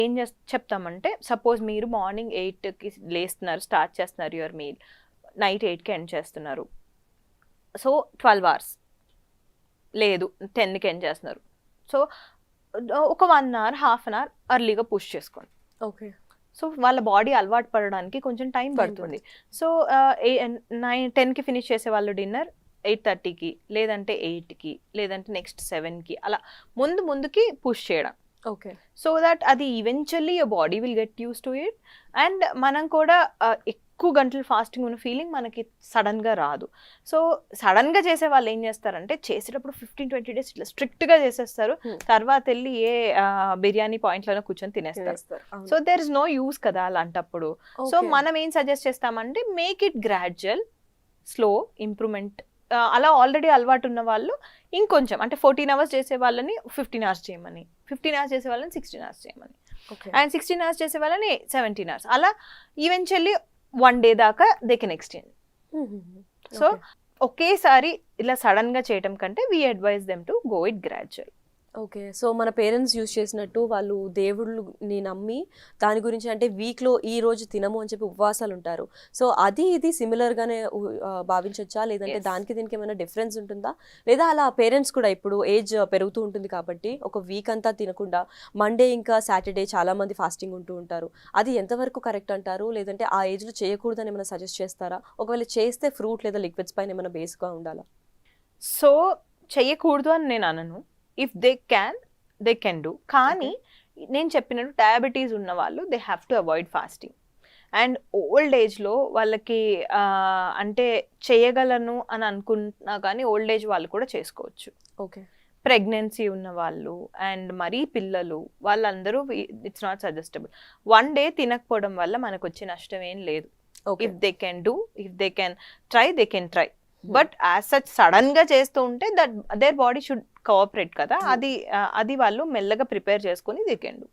ఏం చెప్తామంటే సపోజ్ మీరు మార్నింగ్ 8కి లేస్తున్నారు, స్టార్ట్ చేస్తున్నారు యువర్ మీల్, నైట్ 8కి ఎండ్ చేస్తున్నారు. సో 12 అవర్స్ లేదు 10కి ఎండ్ చేస్తున్నారు. సో ఒక 1 అవర్ హాఫ్ అన్ అవర్ అర్లీగా పుష్ చేసుకోండి. ఓకే. సో వాళ్ళ బాడీ అలవాటు పడడానికి కొంచెం టైం పడుతుంది. సో 10కి ఫినిష్ చేసే వాళ్ళు డిన్నర్ 8:30కి, లేదంటే 8కి, లేదంటే నెక్స్ట్ 7కి, అలా ముందుకి పుష్ చేయడం. ఓకే. సో దట్ అది eventually your body will get use to it. And మనం కూడా ఎక్కువ గంటలు ఫాస్టింగ్ ఉన్న ఫీలింగ్ మనకి సడన్గా రాదు. సో సడన్గా చేసే వాళ్ళు ఏం చేస్తారంటే చేసేటప్పుడు 15-20 డేస్ ఇట్లా స్ట్రిక్ట్గా చేసేస్తారు. తర్వాత వెళ్ళి ఏ బిర్యానీ పాయింట్లోనే కూర్చొని తినేస్తారు. So there is no use కదా అలాంటప్పుడు. సో మనం ఏం సజెస్ట్ చేస్తామంటే make it gradual, slow improvement. అలా ఆల్రెడీ అలవాటు ఉన్న వాళ్ళు ఇంకొంచెం అంటే 14 అవర్స్ చేసే వాళ్ళని 15 అవర్స్ చేయమని, 15 అవర్స్ చేసే వాళ్ళని 16 అవర్స్ చేయమని, అండ్ 16 అవర్స్ చేసే వాళ్ళని 17 అవర్స్, అలా ఈవెన్చువల్లీ 1 డే దాకా దే కెన్ ఎక్స్టెండ్. సో ఒకేసారి ఇలా సడన్ గా చేయటం కంటే we advise them to go it gradual. Okay. So మన పేరెంట్స్ యూజ్ చేసినట్టు వాళ్ళు దేవుళ్ళని నమ్మి దాని గురించి అంటే వీక్లో ఈ రోజు తినము అని చెప్పి ఉపవాసాలు ఉంటారు. సో అది ఇది సిమిలర్గానే భావించవచ్చా, లేదంటే దానికి దీనికి ఏమైనా డిఫరెన్స్ ఉంటుందా? లేదా అలా పేరెంట్స్ కూడా ఇప్పుడు ఏజ్ పెరుగుతూ ఉంటుంది కాబట్టి ఒక వీక్ అంతా తినకుండా మండే ఇంకా సాటర్డే చాలా మంది ఫాస్టింగ్ ఉంటూ ఉంటారు. అది ఎంతవరకు కరెక్ట్ అంటారు? లేదంటే ఆ ఏజ్లో చేయకూడదని ఏమైనా సజెస్ట్ చేస్తారా? ఒకవేళ చేస్తే ఫ్రూట్ లేదా లిక్విడ్స్ పైన ఏమైనా బేస్గా ఉండాలా? సో చెయ్యకూడదు అని నేను అనను. If they can do. కానీ నేను చెప్పినట్టు డయాబెటీస్ ఉన్న వాళ్ళు they have to avoid fasting. And old ఏజ్లో వాళ్ళకి అంటే చేయగలను అని అనుకున్నా కానీ ఓల్డ్ ఏజ్ వాళ్ళు కూడా చేసుకోవచ్చు. ఓకే. ప్రెగ్నెన్సీ ఉన్న వాళ్ళు అండ్ మరీ పిల్లలు వాళ్ళందరూ ఇట్స్ నాట్ సజెస్టబుల్. 1 డే తినకపోవడం వల్ల మనకు వచ్చే నష్టం ఏం లేదు. If they can do, if they can try, they can try. But as such sudden గా చేస్తూ ఉంటే that their body should cooperate కదా, అది వాళ్ళు మెల్లగా ప్రిపేర్ చేసుకుని దే కెన్ డూ.